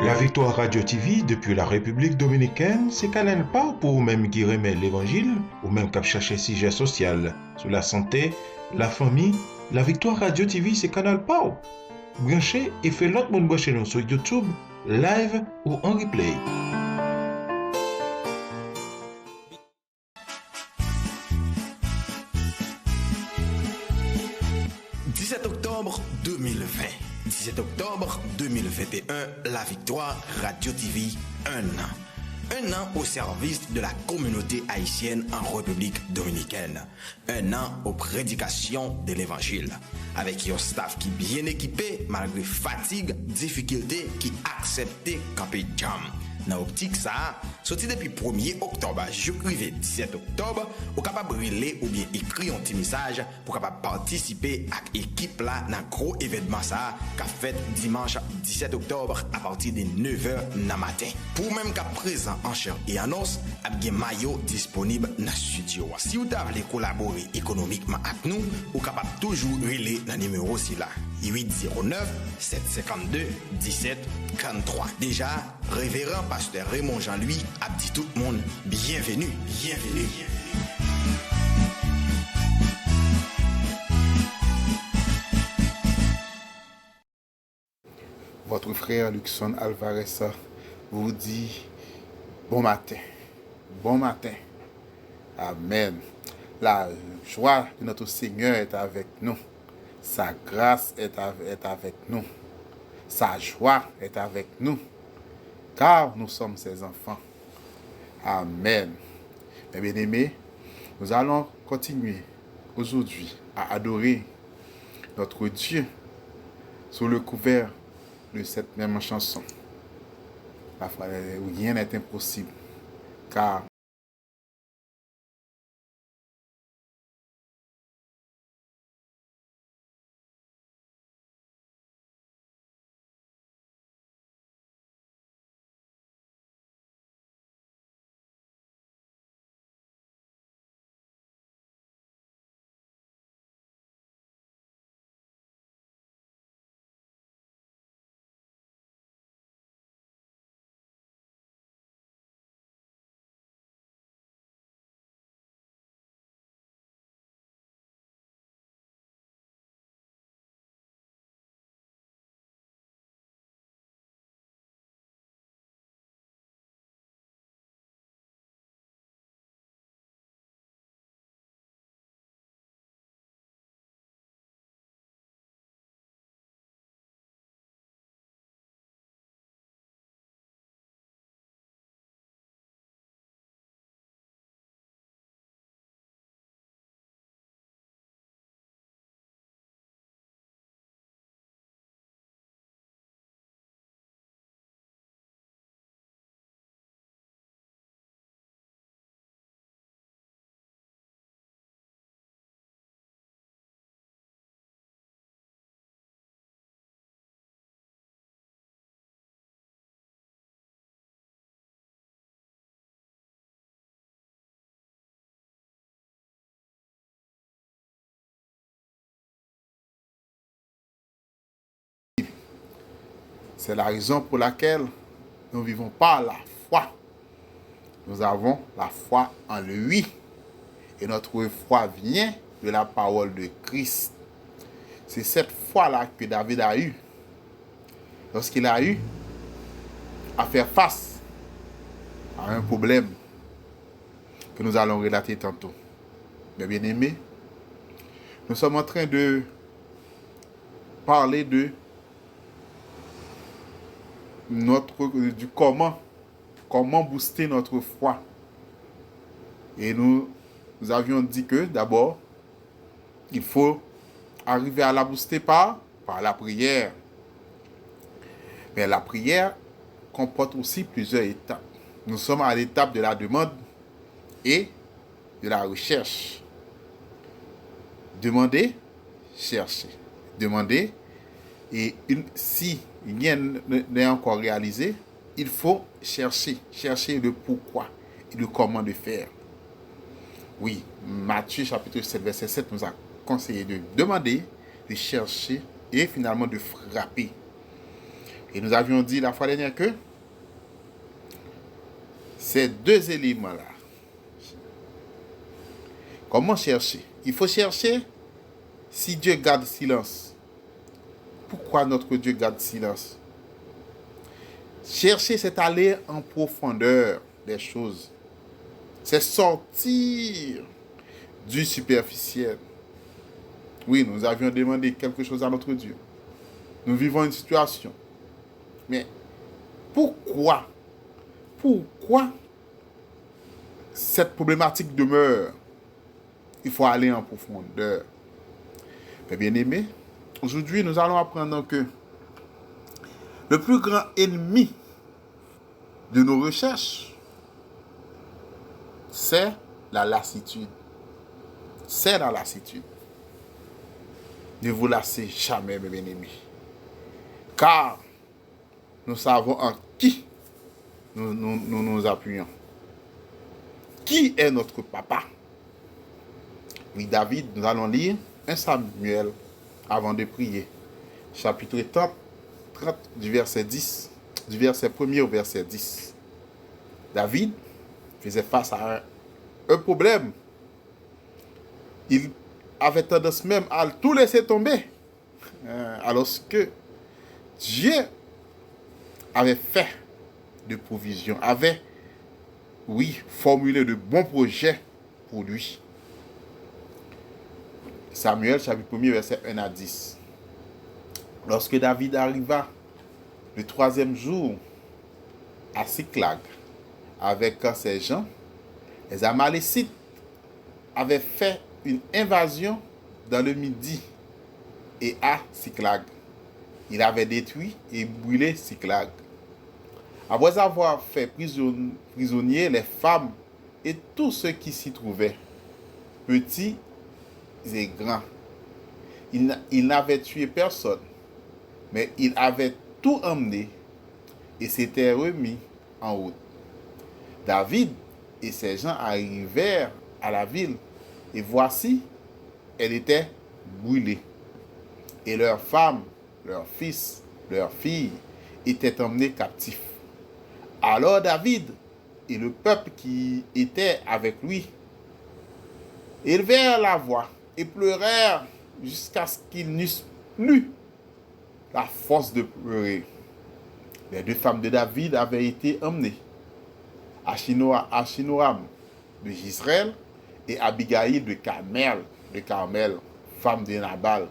La Victoire Radio TV depuis la République Dominicaine, c'est Canal pas pour même qui remet l'Évangile ou même cap chercher sujet social sur la santé, la famille. La Victoire Radio TV, c'est Canal pas. Branchez et fait l'autre monde brancher nous sur YouTube, live ou en replay. « 17 octobre 2020. 17 octobre 2021, La Victoire Radio TV, un an. Un an au service de la communauté haïtienne en République dominicaine. Un an aux prédications de l'évangile. Avec un staff qui bien équipé, malgré fatigue, difficulté, qui accepte camper jam. Dans l'optique ça, sorti depuis 1er octobre jusqu'au 17 octobre, vous capable brûler ou bien écrire un petit message pour capable participer à l'équipe là dans gros événement ça qu'a fait dimanche 17 octobre à partir de 9h du matin. Pour même qu'à présent en chair et en os, il y a maillot disponible dans le studio. Si vous voulez collaborer économiquement avec nous, vous capable toujours relayer dans le numéro ci là. 809 752 17 43. Déjà, révérend pasteur Raymond Jean-Louis a dit tout le monde bienvenue, bienvenue, bienvenue. Votre frère Luxon Alvarez vous dit bon matin, bon matin. Amen. La joie de notre Seigneur est avec nous. Sa grâce est avec nous. Sa joie est avec nous. Car nous sommes ses enfants. Amen. Mes bien-aimés, nous allons continuer aujourd'hui à adorer notre Dieu sous le couvert de cette même chanson. Rien n'est impossible. Car c'est la raison pour laquelle nous ne vivons pas la foi. Nous avons la foi en lui. Et notre foi vient de la parole de Christ. C'est cette foi-là que David a eue. Lorsqu'il a eu à faire face à un problème que nous allons relater tantôt. Mes bien-aimés, nous sommes en train de parler du comment booster notre foi. Et nous avions dit que d'abord, il faut arriver à la booster par la prière. Mais la prière comporte aussi plusieurs étapes. Nous sommes à l'étape de la demande et de la recherche. Demander, chercher. Demander, et si rien n'est encore réalisé, il faut chercher le pourquoi et le comment de faire. Oui, Matthieu chapitre 7, verset 7 nous a conseillé de demander, de chercher et finalement de frapper. Et nous avions dit la fois dernière que ces deux éléments-là, comment chercher? Il faut chercher si Dieu garde silence. Pourquoi notre Dieu garde silence? Chercher, c'est aller en profondeur des choses. C'est sortir du superficiel. Oui, nous avions demandé quelque chose à notre Dieu. Nous vivons une situation. Mais pourquoi cette problématique demeure? Il faut aller en profondeur. Mais bien aimé, aujourd'hui, nous allons apprendre que le plus grand ennemi de nos recherches, c'est la lassitude. C'est la lassitude. Ne vous lassez jamais, mes bien-aimés. Car nous savons en qui nous appuyons. Qui est notre papa? Oui, David, nous allons lire 1 Samuel avant de prier. Chapitre 30 du verset 10, du verset 1er au verset 10. David faisait face à un problème. Il avait tendance même à tout laisser tomber. Alors que Dieu avait fait de provisions, avait, oui, formulé de bons projets pour lui. Samuel, chapitre 1er, verset 1 à 10. Lorsque David arriva le 3e jour à Siklag avec ses gens, les Amalécites avaient fait une invasion dans le Midi et à Siklag. Il avait détruit et brûlé Siklag. Après avoir fait prisonniers les femmes et tous ceux qui s'y trouvaient, petits et grands, il n'avait tué personne, mais il avait tout emmené et s'était remis en route. David et ses gens arrivèrent à la ville, et voici, elle était brûlée. Et leurs femmes, leurs fils, leurs filles étaient emmenés captifs. Alors David et le peuple qui était avec lui élevèrent la voix et pleurèrent jusqu'à ce qu'ils n'eussent plus la force de pleurer. Les deux femmes de David avaient été emmenées, Achinoam de Jisraël et Abigaïl de Carmel, femme de Nabal.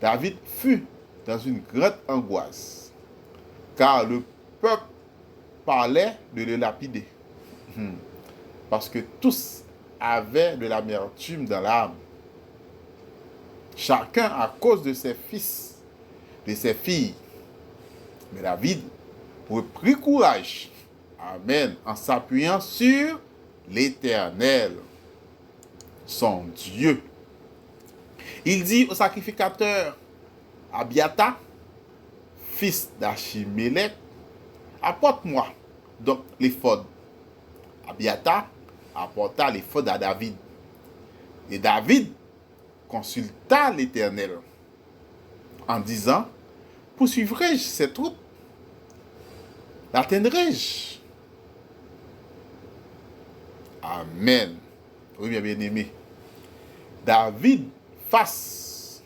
David fut dans une grande angoisse, car le peuple parlait de le lapider, parce que tous avaient de l'amertume dans l'âme, chacun à cause de ses fils, de ses filles. Mais David reprit courage, amen, en s'appuyant sur l'Éternel, son Dieu. Il dit au sacrificateur Abiathar, fils d'Achimélec, apporte-moi donc l'éphod. Abiathar apporta l'éphod à David. Et David consulta l'Éternel en disant, poursuivrai-je ces troupes? L'atteindrai-je? Amen. Oui, bien aimé. David, face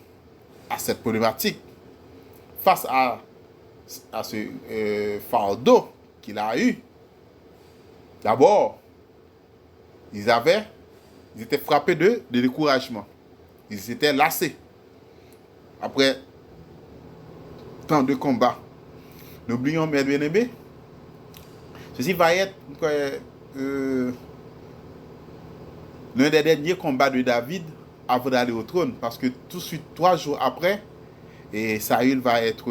à cette problématique, face à ce fardeau qu'il a eu, d'abord, ils étaient frappés de découragement. Ils étaient lassés. Après tant de combats. N'oublions, mes bien-aimés, ceci va être l'un des derniers combats de David avant d'aller au trône, parce que tout de suite, 3 jours après, et Saül va être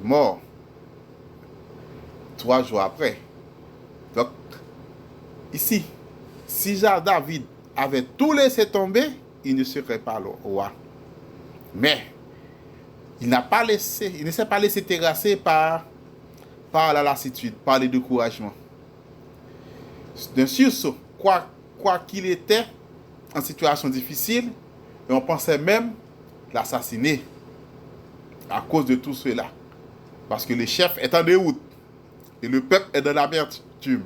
mort. 3 jours après. Donc, ici, si David avait tout laissé tomber, il ne serait pas le roi. Mais, il ne s'est pas laissé terrasser par la lassitude, par le découragement. D'un sursaut, quoi qu'il était en situation difficile, et on pensait même l'assassiner. à cause de tout cela. Parce que le chef est en déroute et le peuple est dans l'amertume.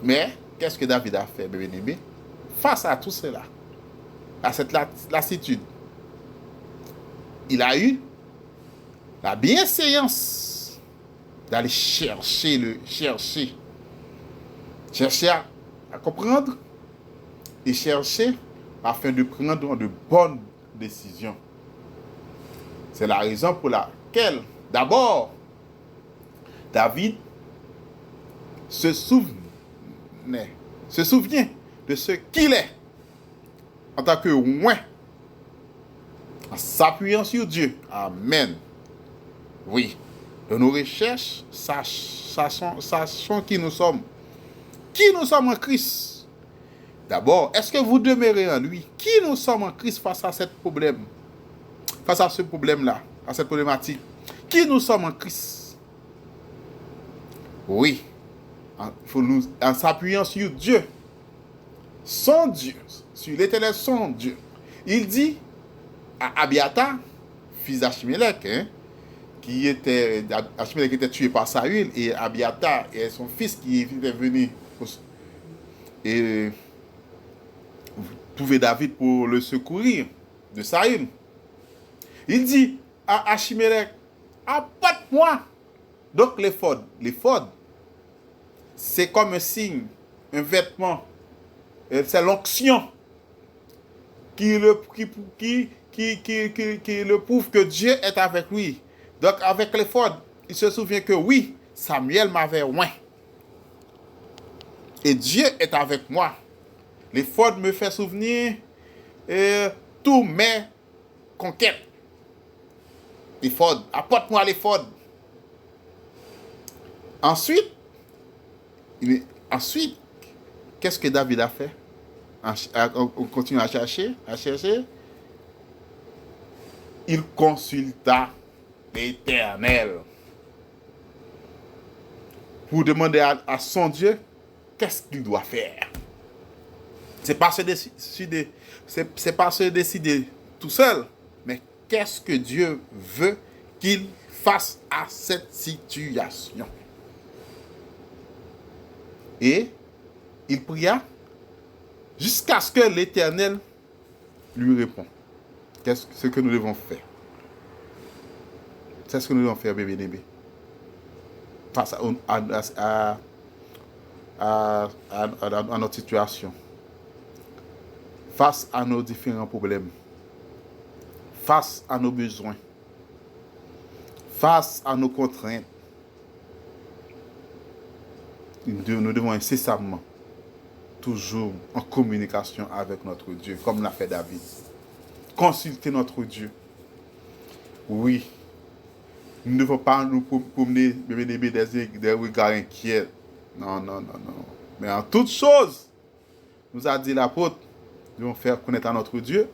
Mais qu'est-ce que David a fait, bien-aimé? Face à tout cela, à cette lassitude, il a eu la bienséance d'aller chercher à comprendre et chercher afin de prendre de bonnes décisions. C'est la raison pour laquelle, d'abord, David se souvient de ce qu'il est en tant que loin, en s'appuyant sur Dieu. Amen. Oui, de nos recherches, sachons qui nous sommes. Qui nous sommes en Christ. D'abord, est-ce que vous demeurez en lui? Qui nous sommes en Christ face à ce problème-là, à cette problématique? Qui nous sommes en Christ? Oui, en s'appuyant sur Dieu, son Dieu, sur l'Éternel, son Dieu. Il dit à Abiathar, fils d'Achimélec, Achimélec était tué par Saül, et Abiathar et son fils qui était venu et trouver David pour le secourir de Saül. Il dit à Achimélec, apporte-moi. Donc l'éphod, c'est comme un signe, un vêtement, c'est l'onction qui le prouve que Dieu est avec lui. Donc avec l'éphod, il se souvient que oui, Samuel m'avait oint. Et Dieu est avec moi. L'éphod me fait souvenir tous mes conquêtes. L'éphod, apporte-moi l'éphod. Ensuite, qu'est-ce que David a fait? On continue à chercher. Il consulta l'Éternel pour demander à son Dieu qu'est-ce qu'il doit faire. C'est pas se décider tout seul, mais qu'est-ce que Dieu veut qu'il fasse à cette situation. Et il pria jusqu'à ce que l'Éternel lui réponde. Qu'est-ce que nous devons faire? C'est ce que nous devons faire, bébé. Face à notre situation. Face à nos différents problèmes. Face à nos besoins. Face à nos contraintes. Nous devons incessamment, toujours en communication avec notre Dieu, comme l'a fait David. Consulter notre Dieu. Oui. Nous ne devons pas nous promener des regards inquiets. Non. Mais en toutes choses, nous a dit l'apôtre, nous devons faire connaître à notre Dieu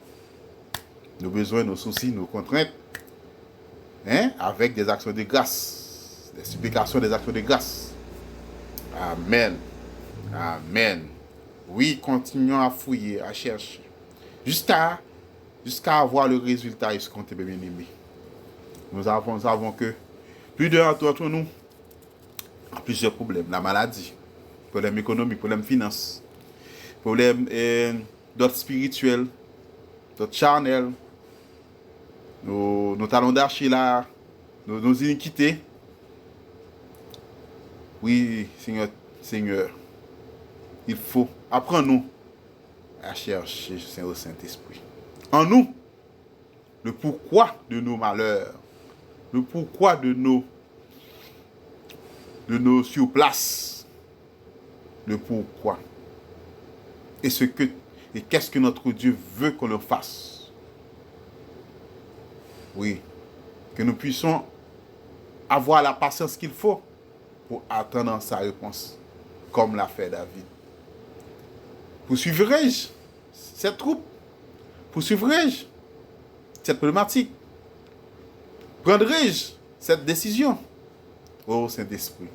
nos besoins, nos soucis, nos contraintes, avec des actions de grâce, des supplications, des actions de grâce. Amen. Oui, continuons à fouiller, à chercher, jusqu'à avoir le résultat escompté, bien-aimé. Nous savons que plus d'un d'entre nous a plusieurs problèmes. La maladie, problèmes économiques, problèmes finances, problèmes d'autres spirituels, d'autres charnels, nos talons d'Achille, nos iniquités. Oui, Seigneur, il faut apprendre-nous à chercher au Saint-Esprit. En nous, le pourquoi de nos malheurs, le pourquoi de nos surplaces, le pourquoi. Et qu'est-ce que notre Dieu veut qu'on le fasse. Oui, que nous puissions avoir la patience qu'il faut pour attendre sa réponse, comme l'a fait David. Poursuivrai-je cette troupe? Poursuivrai-je cette problématique? Prendrai-je cette décision? Oh Saint-Esprit,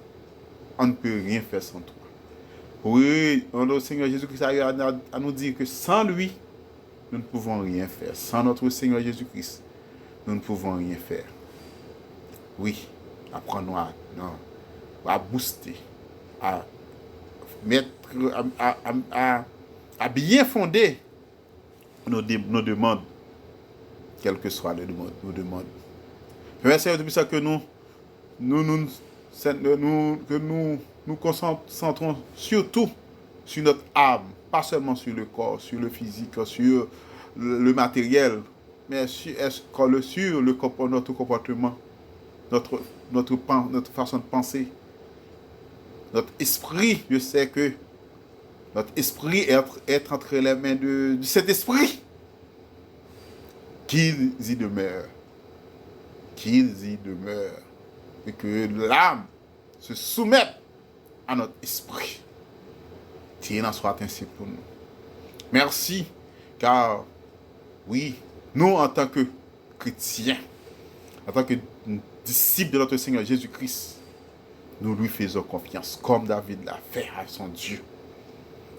on ne peut rien faire sans toi. Oui, le Seigneur Jésus-Christ a nous dire que sans lui, nous ne pouvons rien faire. Sans notre Seigneur Jésus-Christ, nous ne pouvons rien faire. Oui, apprends-nous à booster, à mettre, à bien fonder nos demandes, quelles que soient nos demandes. Merci Seigneur, depuis ça que nous concentrons surtout sur notre âme, pas seulement sur le corps, sur le physique, sur le matériel, mais sur notre comportement, notre façon de penser, notre esprit. Je sais que notre esprit est entre les mains de cet esprit. Qu'ils y demeurent. Qu'ils y demeurent. Et que l'âme se soumette à notre esprit. Qu'il en soit ainsi pour nous. Merci, car oui, nous en tant que chrétiens, en tant que disciples de notre Seigneur Jésus-Christ, nous lui faisons confiance, comme David l'a fait à son Dieu.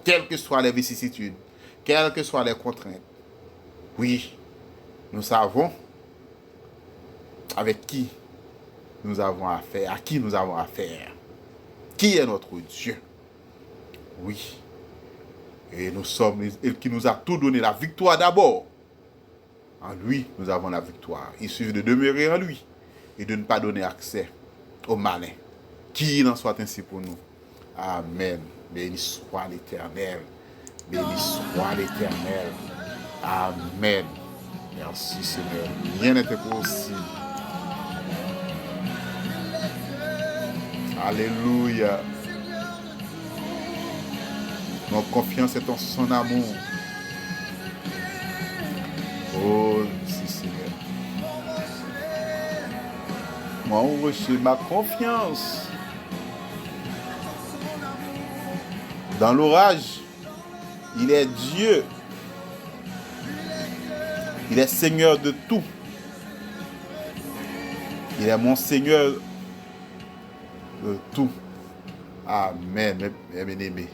Quelles que soient les vicissitudes, quelles que soient les contraintes, oui, nous savons avec qui nous avons affaire, à qui nous avons affaire, qui est notre Dieu. Oui, et nous sommes, et qui nous a tout donné, la victoire d'abord. En lui, nous avons la victoire. Il suffit de demeurer en lui et de ne pas donner accès au malin. Qu'il en soit ainsi pour nous. Amen. Béni soit l'Éternel. Béni soit l'Éternel. Amen. Merci Seigneur. Rien n'était possible. Alléluia. Notre confiance est en son amour. Oh, merci Seigneur. Moi, on reçoit ma confiance. Dans l'orage, il est Dieu. Il est Seigneur de tout. Il est mon Seigneur de tout. Amen, mes bien-aimés.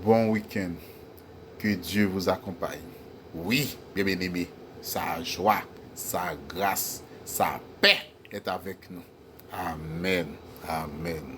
Bon week-end. Que Dieu vous accompagne. Oui, mes bien-aimés, sa joie, sa grâce, sa paix est avec nous. Amen. Amen.